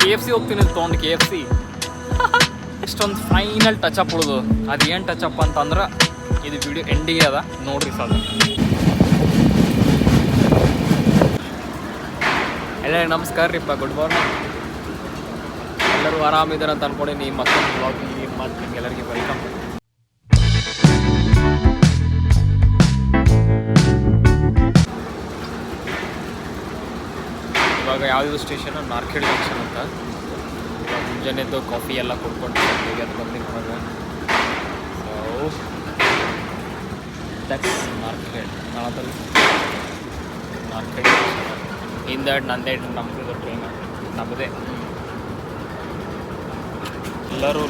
KFC ಹೋಗ್ತೀನಿ ತೊಗೊಂಡು KFC ಇಷ್ಟೊಂದು ಫೈನಲ್ ಟಚ್ ಅಪ್ ಉಳಿದು ಅದು ಏನು ಟಚ್ ಅಪ್ ಅಂತಂದ್ರೆ ಇದು ವಿಡಿಯೋ ಎಂಡಿಗೆ ಅದ ನೋಡ್ರಿ ಸಾಕು. ಎಲ್ಲ ನಮಸ್ಕಾರ ರೀಪ್ಪ, ಗುಡ್ ಮಾರ್ನಿಂಗ್. ಎಲ್ಲರೂ ಆರಾಮಿದ್ದಾರೆ ಅಂತ ಅನ್ಕೊಂಡೀನಿ. ಮತ್ತೊಂದು ಬ್ಲಾಗ್ ಮತ್ತು ನಿಮ್ಗೆಲ್ಲರಿಗೆ ವೆಲ್ಕಮ್. ಇವಾಗ ಯಾವ್ದು ಸ್ಟೇಷನ್, ನಾರ್ಕೆಡ್ ಜಂಕ್ಷನ್ ಅಂತ. ಇವಾಗ ಮುಂಜಾನೆದ್ದು ಕಾಫಿ ಎಲ್ಲ ಕೊಡ್ಕೊಂಡು ಅದು ಬಂದಿದ್ದು ಹೊರಗೆ. So that's ನಾರ್ಕೆಡ್. ನಾಳದಲ್ಲಿ ನಾರ್ಕೆಡ್ ಹಿಂದೆ ನಂದೇ ನಮ್ಮದು ಟ್ರೈನ್ ನಮ್ಮದೇ. ಎಲ್ಲರೂ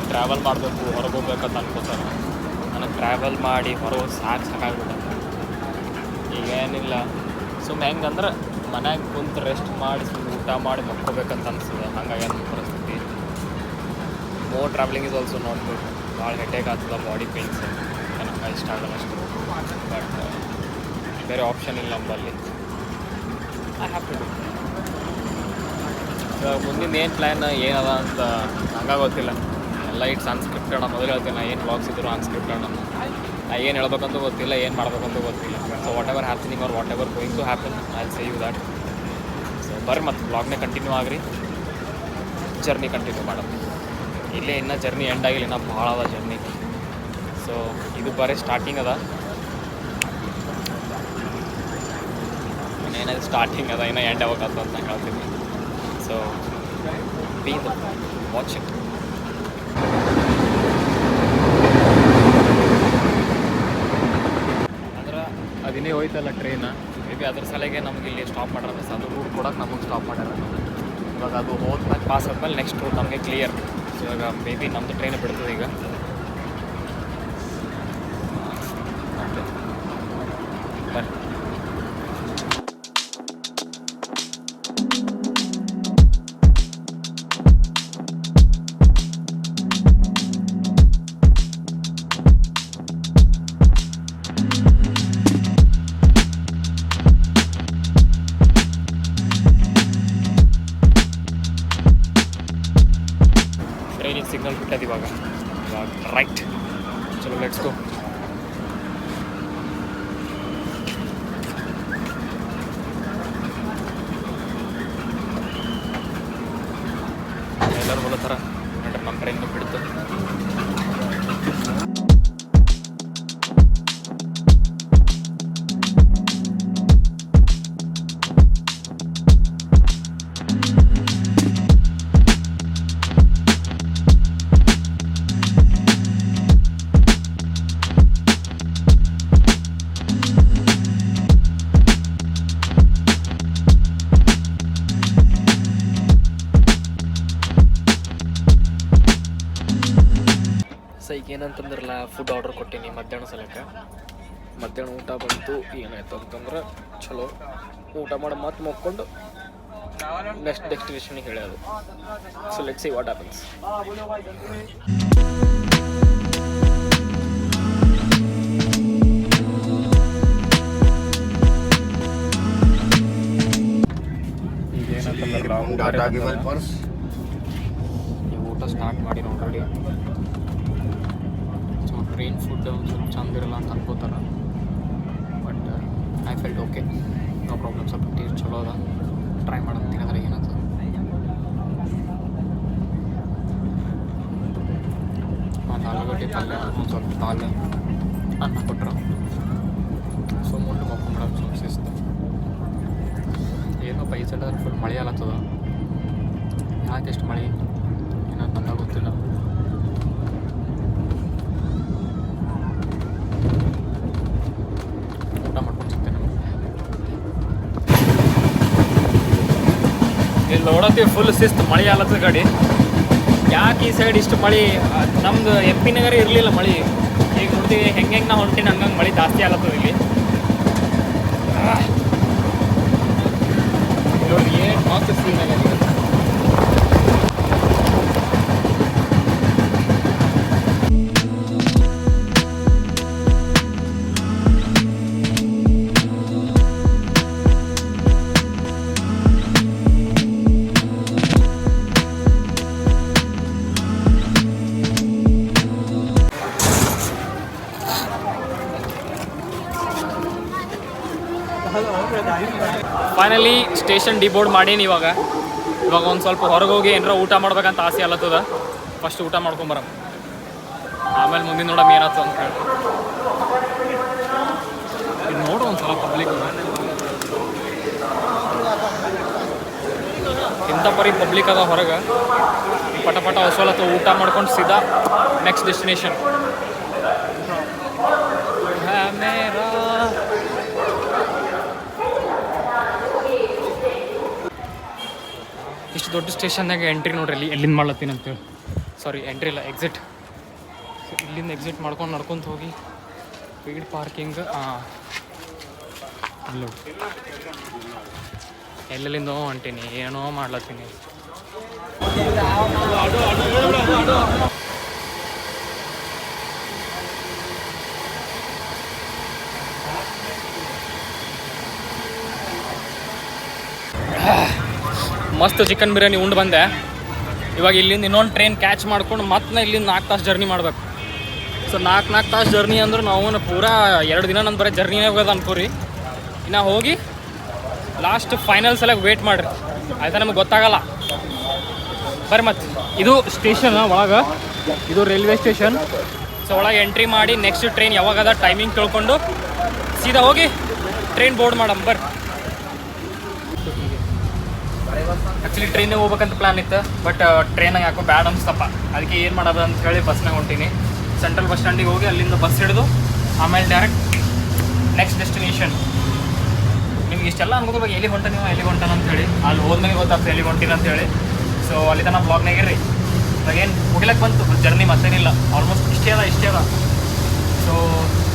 ಟ್ರಾವೆಲ್ ಮಾಡಬೇಕು, ಹೊರಗೆ ಹೋಗ್ಬೇಕಂತ ಅನ್ಕೋತಾರೆ. ನನಗೆ ಟ್ರಾವೆಲ್ ಮಾಡಿ ಹೊರಗೆ ಸಾಕಾಗ್ಬಿಟ್ಟೆ. ಈಗ ಏನಿಲ್ಲ, ಸುಮ್ಮನೆ ಹೆಂಗಂದ್ರೆ ಮನ್ಯಾಗ ಕುಂತು ರೆಸ್ಟ್ ಮಾಡಿ ಊಟ ಮಾಡಿ ಮಕ್ಕೋಬೇಕಂತ ಅನಿಸ್ತದೆ. ಹಾಗಾಗಿ ನನ್ನ ಪರಿಸ್ಥಿತಿ. More travelling is also not good. ಭಾಳ ಹೆಟೇಕ್ ಆಗ್ತದೆ, ಬಾಡಿ ಪೇನ್ಸ್ ನನಗೆ ಇಷ್ಟ ಆಗಲ್ಲ ಅಷ್ಟು. ಬಟ್ ಬೇರೆ ಆಪ್ಷನ್ ಇಲ್ಲ ನಮ್ಮಲ್ಲಿ. I have to do. ಇವಾಗ ಮುಂದಿನ ಏನು ಪ್ಲ್ಯಾನ್ ಏನದ ಅಂತ ಹಂಗೆ ಗೊತ್ತಿಲ್ಲ. ಎಲ್ಲ ಇಟ್ಸ್ ಅನ್ಸ್ಕ್ರಿಪ್ಟೆಡ್. ಮೊದಲು ಹೇಳ್ತೀನಿ, ನಾ ಏನು ವ್ಲಾಗ್ಸ್ ಇದ್ರು ಅನ್ಸ್ಕ್ರಿಪ್ಟೆಡ್. ನಾ ಏನು ಹೇಳ್ಬೇಕಂತೂ ಗೊತ್ತಿಲ್ಲ, ಏನು ಮಾಡ್ಬೇಕಂತೂ ಗೊತ್ತಿಲ್ಲ. So whatever happening are whatever going to happen, I will say you that. So ಬರ್ರಿ ಮತ್ತು ವ್ಲಾಗ್ನೇ ಕಂಟಿನ್ಯೂ ಆಗ್ರಿ, ಜರ್ನಿ ಕಂಟಿನ್ಯೂ ಮಾಡೋದು. ಇಲ್ಲೇ ಇನ್ನೂ ಜರ್ನಿ ಎಂಡ್ ಆಗಿಲ್ಲ, ಇನ್ನೂ ಭಾಳ ಅದ ಜರ್ನಿ. ಸೊ ಇದು ಬರೀ ಸ್ಟಾರ್ಟಿಂಗ್ ಅದ, ಏನಾದ್ರು ಸ್ಟಾರ್ಟಿಂಗ್ ಅದ, ಇನ್ನೂ ಎಂಡ್ ಯಾವಾಗತ್ತ ಅಂತ ನಾನು ಹೇಳ್ತೀನಿ. So B the watch it. ಅಂದ್ರೆ ಅದಿನೇ ಹೋಯ್ತಲ್ಲ ಟ್ರೈನ್, ಮೇ ಬಿ ಅದ್ರ ಸಲಗೆ ನಮ್ಗೆ ಇಲ್ಲಿ ಸ್ಟಾಪ್ ಮಾಡ್ಯಾರ. ಅದು ರೂಟ್ ಕೊಡೋಕೆ ನಮಗೆ ಸ್ಟಾಪ್ ಮಾಡ್ಯಾರ. ಇವಾಗ ಅದು ಹೋದ್ಮೇಲೆ ಪಾಸ್ ಆದ್ಮೇಲೆ ನೆಕ್ಸ್ಟ್ ರೂಟ್ ನಮಗೆ ಕ್ಲಿಯರ್. ಸೊ ಇವಾಗ ಮೇ ಬಿ ನಮ್ಮದು ಟ್ರೈನ್ ಬಿಡ್ತದೆ ಈಗ. ಬನ್ನಿ. ಟ್ರೈನಿಗೆ ಸಿಗ್ನಲ್ ಬಿಟ್ಟದ್ದು ಇವಾಗ ರೈಟ್. ಚಲೋ ಲೆಟ್ಸ್ ಗೋ. ಎಲ್ಲರೂ ಬಲತ್ತಾರ ನೋಡ್ರಿ, ನಮ್ಮ ಟ್ರೈನ್ ಬಿಡ್ತು. ಈಗ ಏನಂತಂದ್ರಲ್ಲ, ಫುಡ್ ಆರ್ಡರ್ ಕೊಟ್ಟೀನಿ ಮಧ್ಯಾಹ್ನ ಸಲಕ್ಕೆ. ಮಧ್ಯಾಹ್ನ ಊಟ ಬಂತು. ಏನಾಯ್ತು ಅಂತಂದ್ರೆ ಚಲೋ ಊಟ ಮಾಡಿ ಮತ್ತೆ ಮಕ್ಕೊಂಡು ನೆಕ್ಸ್ಟ್ ಡೆಸ್ಟಿನೇಷನ್ಗೆ ಹೇಳ್ಯೋದು. So let's see what happens. ಈಗ ಏನಂತಂದ್ರಲ್ಲ, ಊಟ ಸ್ಟಾರ್ಟ್ ಮಾಡಿ ಆಲ್ರೆಡಿ. ಟ್ರೈನ್ ಫುಡ್ ಒಂದು ಸ್ವಲ್ಪ ಚಂದ ಇರಲ್ಲ ಅಂತ ಅನ್ಕೋತಾರೆ. But I felt okay, no problem. ಸ್ವಲ್ಪ ಟೇಸ್ಟ್ ಚಲೋ ಅದ, ಟ್ರೈ ಮಾಡೋದು ತಿನ್ನೋದ್ರೆ ಏನಂತ. ಒಂದು ಆಲೂಗಡ್ಡೆ ಪಲ್ಯ, ಒಂದು ಸ್ವಲ್ಪ ದಾಲ್, ಅನ್ನ ಕೊಟ್ಟರು. ಸೊ ಮುಂದೆ ಮಕ್ಕೊಂಬಿಡೋದು ಸ್ವಲ್ಪ ಶಿಸ್ತು. ಏನೋ ಈ ಸೈಡ್ ಫುಲ್ ಮಳೆ ಆಲತ್ತದ. ಯಾಕೆ ಎಷ್ಟು ಮಳೆ ಏನೋ ನನಗೆ ಗೊತ್ತಿಲ್ಲ. ಇಲ್ಲಿ ನೋಡತ್ತೀವಿ ಫುಲ್ ಶಿಸ್ತು, ಮಳೆ ಆಲತ್ತದ ಗಾಡಿ. ಯಾಕೆ ಈ ಸೈಡ್ ಇಷ್ಟು ಮಳೆ? ನಮ್ದು MP ನಗರ ಇರಲಿಲ್ಲ ಮಳೆ. ಈಗ ನೋಡ್ತೀವಿ ಹೆಂಗೆ ನಾವು ಹೊಂಟೀನಿ ಹಂಗಂಗೆ ಮಳೆ ಜಾಸ್ತಿ ಆಲತ್ತದ ಇಲ್ಲಿ. ನೋಡಿ ಏನು ಮಸ್ತ್ ಶ್ರೀನಗರ. ಫೈನಲಿ ಸ್ಟೇಷನ್ ಡಿಬೋರ್ಡ್ ಮಾಡೀನಿ. ಇವಾಗ ಒಂದು ಸ್ವಲ್ಪ ಹೊರಗೆ ಹೋಗಿ ಏನಾರ ಊಟ ಮಾಡ್ಬೇಕಂತ ಆಸೆ ಅಲ್ಲತ್ತದ. ಫಸ್ಟ್ ಊಟ ಮಾಡ್ಕೊಂಬರ, ಆಮೇಲೆ ಮುಂದಿನ ನೋಡಮ್ ಏನಾಯ್ತು ಅಂತ ಹೇಳಿ. ಇದು ನೋಡು ಒಂದು ಸಲ ಪಬ್ಲಿಕ್ ಇಂಥ ಪರಿ ಪಬ್ಲಿಕ್ ಅದ ಹೊರಗೆ. ಪಟ ಪಟ ಹೊಸಲತ್ತ ಊಟ ಮಾಡ್ಕೊಂಡು ಸೀದಾ ನೆಕ್ಸ್ಟ್ ಡೆಸ್ಟಿನೇಷನ್. ಇಷ್ಟು ದೊಡ್ಡ ಸ್ಟೇಷನ್ನಾಗ ಎಂಟ್ರಿ ನೋಡ್ರಿ ಎಲ್ಲಿಂದ ಮಾಡ್ಲತ್ತೀನಿ ಅಂತೇಳಿ. ಸಾರಿ, ಎಂಟ್ರಿ ಇಲ್ಲ, ಎಕ್ಸಿಟ್. ಇಲ್ಲಿಂದ ಎಕ್ಸಿಟ್ ಮಾಡ್ಕೊಂಡು ನಡ್ಕೊಂತ ಹೋಗಿ ಪೇಯ್ಡ್ ಪಾರ್ಕಿಂಗ್. ಇಲ್ಲ ಎಲ್ಲೆಲ್ಲಿಂದೋ ಹೊಂಟೀನಿ, ಏನೋ ಮಾಡ್ಲತ್ತೀನಿ. ಮಸ್ತ್ ಚಿಕನ್ ಬಿರಿಯಾನಿ ಉಂಡು ಬಂದೆ. ಇವಾಗ ಇಲ್ಲಿಂದ ಇನ್ನೊಂದು ಟ್ರೈನ್ ಕ್ಯಾಚ್ ಮಾಡ್ಕೊಂಡು ಮತ್ತೆ ಇಲ್ಲಿಂದ 4 ತಾಸು ಜರ್ನಿ ಮಾಡ್ಬೇಕು. ಸೊ 4 ತಾಸು ಜರ್ನಿ ಅಂದ್ರೆ ನಾವು ಪೂರಾ 2 ದಿನ ನನ್ನ ಬರೀ ಜರ್ನಿನೇ ಹೋಗೋದು ಅನ್ಕೋರಿ. ಇನ್ನು ಹೋಗಿ ಲಾಸ್ಟ್ ಫೈನಲ್ ಸಲಕ್ಕೆ ವೇಟ್ ಮಾಡಿರಿ, ಆಯ್ತಾ? ನಮಗೆ ಗೊತ್ತಾಗಲ್ಲ. ಬರ್ರಿ ಮತ್ತೆ ಇದು ಸ್ಟೇಷನ್ ಒಳಗೆ, ಇದು ರೈಲ್ವೆ ಸ್ಟೇಷನ್. ಸೊ ಒಳಗೆ ಎಂಟ್ರಿ ಮಾಡಿ ನೆಕ್ಸ್ಟ್ ಟ್ರೈನ್ ಯಾವಾಗದ ಟೈಮಿಂಗ್ ತಿಳ್ಕೊಂಡು ಸೀದಾ ಹೋಗಿ ಟ್ರೈನ್ ಬೋರ್ಡ್ ಮಾಡಮ್. ಬರ್ರಿ. ಆ್ಯಕ್ಚುಲಿ ಟ್ರೈನಿಗೆ ಹೋಗ್ಬೇಕಂತ ಪ್ಲ್ಯಾನ್ ಇತ್ತು, ಬಟ್ ಟ್ರೈನಾಗ ಯಾಕೋ ಬ್ಯಾಡ್ ಅನ್ಸ್ತಪ್ಪ. ಅದಕ್ಕೆ ಏನು ಮಾಡೋದು ಅಂತ ಹೇಳಿ ಬಸ್ನಾಗ ಹೊಂಟೀನಿ. ಸೆಂಟ್ರಲ್ ಬಸ್ ಸ್ಟ್ಯಾಂಡಿಗೆ ಹೋಗಿ ಅಲ್ಲಿಂದ ಬಸ್ ಹಿಡಿದು ಆಮೇಲೆ ಡೈರೆಕ್ಟ್ ನೆಕ್ಸ್ಟ್ ಡೆಸ್ಟಿನೇಷನ್. ನಿಮ್ಗೆ ಇಷ್ಟೆಲ್ಲ ಅನ್ಕೋಬೇಕು ಎಲ್ಲಿ ಹೊಂಟ ನೀವು ಎಲ್ಲಿ ಹೊಂಟಾನ ಅಂತೇಳಿ. ಅಲ್ಲಿ ಹೋದ್ಮೇಲೆ ಗೊತ್ತಾಗ್ತದೆ ಎಲ್ಲಿ ಹೊಂಟೀನಿ ಅಂತೇಳಿ. ಸೊ ಅಲ್ಲಿ ತನಕ ಬ್ಲಾಗ್ನಾಗಿರ್ರಿ. ಇವಾಗೇನು ಮುಗಿಲಕ್ಕೆ ಬಂತು ಜರ್ನಿ, ಮತ್ತೇನಿಲ್ಲ. ಆಲ್ಮೋಸ್ಟ್ ಇಷ್ಟೇ ಅದ. ಸೊ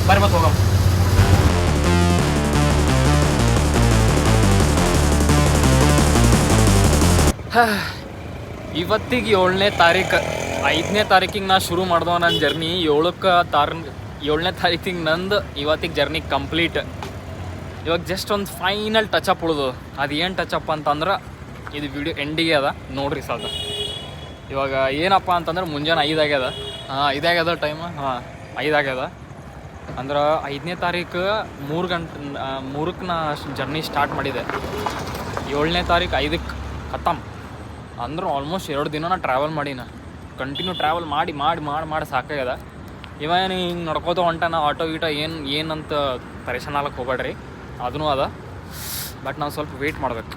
ಬರ್ರಿ ಮತ್ತೆ ಹೋಗಮ್ಮ. ಇವತ್ತಿಗೆ 7ನೇ ತಾರೀಕು, 5ನೇ ತಾರೀಕಿಗೆ ನಾ ಶುರು ಮಾಡ್ದವ ನನ್ನ ಜರ್ನಿ. 7ನೇ ತಾರೀಕಿಗೆ ನಂದು ಇವತ್ತಿಗೆ ಜರ್ನಿ ಕಂಪ್ಲೀಟ್. ಇವಾಗ ಜಸ್ಟ್ ಒಂದು ಫೈನಲ್ ಟಚಪ್ ಉಳಿದು. ಅದು ಏನು ಟಚಪ್ ಅಂತಂದ್ರೆ ಇದು ವಿಡಿಯೋ ಎಂಡಿಗೆ ಅದ ನೋಡ್ರಿ ಸಾಕು. ಇವಾಗ ಏನಪ್ಪ ಅಂತಂದ್ರೆ ಮುಂಜಾನೆ 5 ಆಗ್ಯದ. 5 ಆಗ್ಯದ ಟೈಮ್. 5 ಆಗ್ಯದ ಅಂದ್ರೆ 5ನೇ ತಾರೀಕು 3ಕ್ಕೆ ನಾ ಜರ್ನಿ ಸ್ಟಾರ್ಟ್ ಮಾಡಿದೆ. 7ನೇ ತಾರೀಕು 5ಕ್ಕೆ ಖತಮ್. ಅಂದ್ರೆ ಆಲ್ಮೋಸ್ಟ್ 2 ದಿನ ನಾ ಟ್ರಾವೆಲ್ ಮಾಡೀನ. ಕಂಟಿನ್ಯೂ ಟ್ರಾವೆಲ್ ಮಾಡಿ ಸಾಕಾಗ್ಯದ. ಇವೇನು ಹಿಂಗೆ ನಡ್ಕೋತ ಹೊಂಟಾನ ಆಟೋ ಗೀಟೋ ಏನಂತ ಪರೇಶಾನ್ ಆಗಕ್ಕೆ ಹೋಗ್ಬೇಡ್ರಿ, ಅದೂ ಅದ. ಬಟ್ ನಾವು ಸ್ವಲ್ಪ ವೆಯ್ಟ್ ಮಾಡ್ಬೇಕು,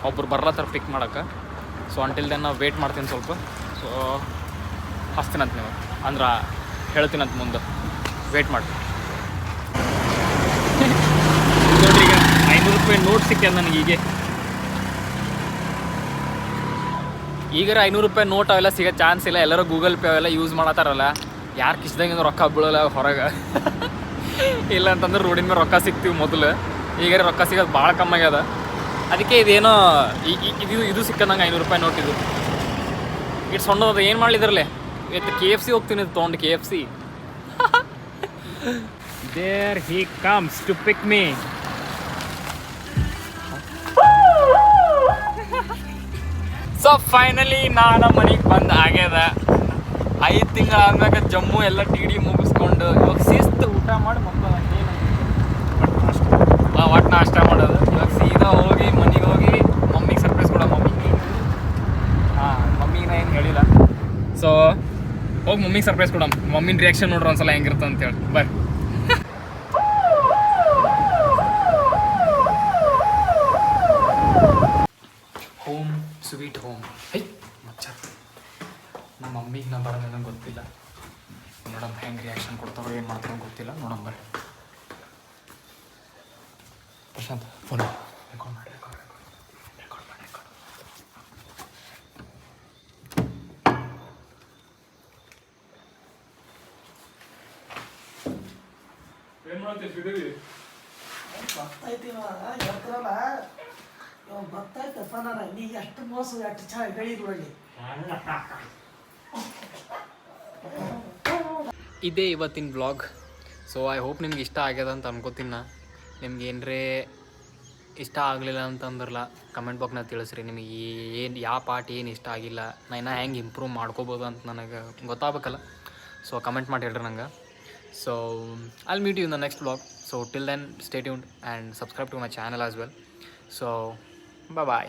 ಒಬ್ರು ಬರ್ಲತ್ತಾರ ಪಿಕ್ ಮಾಡೋಕ್ಕೆ. ಸೊ ಅಂಟಿಲ್ ದೆನ್ ನಾವು ವೆಯ್ಟ್ ಮಾಡ್ತೀನಿ ಸ್ವಲ್ಪ. ಸೊ ಹಚ್ತೀನಂತ ನೀವು ಅಂದ್ರೆ ಹೇಳ್ತೀನಂತ ಮುಂದೆ. ವೆಯ್ಟ್ ಮಾಡಿ ನೋಡ್ರಿ. ಈಗ 500 ರೂಪಾಯಿ ನೋಟ್ ಸಿಕ್ಕ್ಯದ ನನಗೆ. ಈಗಾರ 500 ರೂಪಾಯಿ ನೋಟ್ ಅವೆಲ್ಲ ಸಿಗೋ ಚಾನ್ಸ್ ಇಲ್ಲ. ಎಲ್ಲರೂ ಗೂಗಲ್ ಪೇ ಅವೆಲ್ಲ ಯೂಸ್ ಮಾಡತ್ತಾರಲ್ಲ. ಯಾರು ಕಿಸ್ದಂಗೆ ರೊಕ್ಕ ಬೀಳಲ್ಲ ಹೊರಗೆ. ಇಲ್ಲ ಅಂತಂದ್ರೆ ರೋಡಿನ ಮೇಲೆ ರೊಕ್ಕ ಸಿಗ್ತೀವಿ ಮೊದಲು. ಈಗಾರ ರೊಕ್ಕ ಸಿಗೋದು ಭಾಳ ಕಮ್ಮಿ ಆಗ್ಯದ. ಅದಕ್ಕೆ ಇದೇನೋ ಇದು ಸಿಕ್ಕಂದಂಗೆ 500 ರೂಪಾಯಿ ನೋಟ್ ಇದು. ಇಟ್ಟು ಸಣ್ಣದ ಏನು ಮಾಡಲಿದ್ರಲ್ಲೇ. ಇವತ್ತು KFC ಹೋಗ್ತೀನಿ ತೊಗೊಂಡು KFC. There he comes to pick me. So finally ನಾನು ಮನೆಗೆ ಬಂದು ಆಗ್ಯದ. 5 ತಿಂಗಳಾದ್ಮ್ಯಾಗ ಜಮ್ಮು ಎಲ್ಲ TD ಮುಗಿಸ್ಕೊಂಡು ಇವಾಗ ಶಿಸ್ತು ಊಟ ಮಾಡಿ ಒಟ್ಟು ನಾಷ್ಟ ಮಾಡೋದು. ಇವಾಗ ಸೀದಾ ಹೋಗಿ ಮನೆಗೆ ಹೋಗಿ ಮಮ್ಮಿಗೆ ಸರ್ಪ್ರೈಸ್ ಕೊಡೋ. ಮಮ್ಮಿಗೆ ನಾ ಏನು ಹೇಳಿಲ್ಲ. ಸೊ ಹೋಗಿ ಮಮ್ಮಿಗೆ ಸರ್ಪ್ರೈಸ್ ಕೊಡಮ್. ಮಮ್ಮಿನ ರಿಯಾಕ್ಷನ್ ನೋಡ್ರಿ ಒಂದ್ಸಲ ಹೆಂಗಿರುತ್ತೆ ಅಂತೇಳಿ. ಬರ್ರಿ. Home sweet home. ಮಚ್ಚ ನಮ್ಮ ಮಮ್ಮಿಗೆ ನಾ ಬರೋದು ನಂಗೆ ಗೊತ್ತಿಲ್ಲ. ನೋಡಮ್ಮ ಹೆಂಗೆ ರಿಯಾಕ್ಷನ್ ಕೊಡ್ತಾರೋ ಏನು ಮಾಡ್ತಾರೋ ಗೊತ್ತಿಲ್ಲ. ನೋಡಮ್ಮ ಬರ್ರಿ. ಪ್ರಶಾಂತ್ ಫೋನ್ ರೆಕಾರ್ಡ್ ಮಾಡಿ. ಏನು ಮಾಡ್ತೀವಿ ಗೊತ್ತಾಯ್ತಪ್ಪ ನಾನು ನೀ ಎಷ್ಟು ಮೋಸ ಎಷ್ಟು ಚೆನ್ನಾಗಿ ಹೇಳಿದ್ರಲ್ಲಿ. ಇದೇ ಇವತ್ತಿನ ವ್ಲಾಗ್. ಸೊ ಐ ಹೋಪ್ ನಿಮ್ಗೆ ಇಷ್ಟ ಆಗ್ಯದ ಅಂತ ಅನ್ಕೋತೀನಿ. ನಾ ನಿಮ್ಗೆ ಏನರೇ ಇಷ್ಟ ಆಗಲಿಲ್ಲ ಅಂತಂದ್ರಲ್ಲ ಕಮೆಂಟ್ ಬಾಕ್ಸ್ನಾಗ ತಿಳಿಸ್ರಿ. ನಿಮಗೆ ಯಾವ ಪಾರ್ಟ್ ಏನು ಇಷ್ಟ ಆಗಿಲ್ಲ, ನಾ ಹೆಂಗೆ ಇಂಪ್ರೂವ್ ಮಾಡ್ಕೋಬೋದು ಅಂತ ನನಗೆ ಗೊತ್ತಾಗಬೇಕಲ್ಲ. ಸೊ ಕಮೆಂಟ್ ಮಾಡಿ ಹೇಳ್ರಿ ನಂಗೆ. So I'll meet you in the next vlog. So till then stay tuned and subscribe to my channel as well. So bye.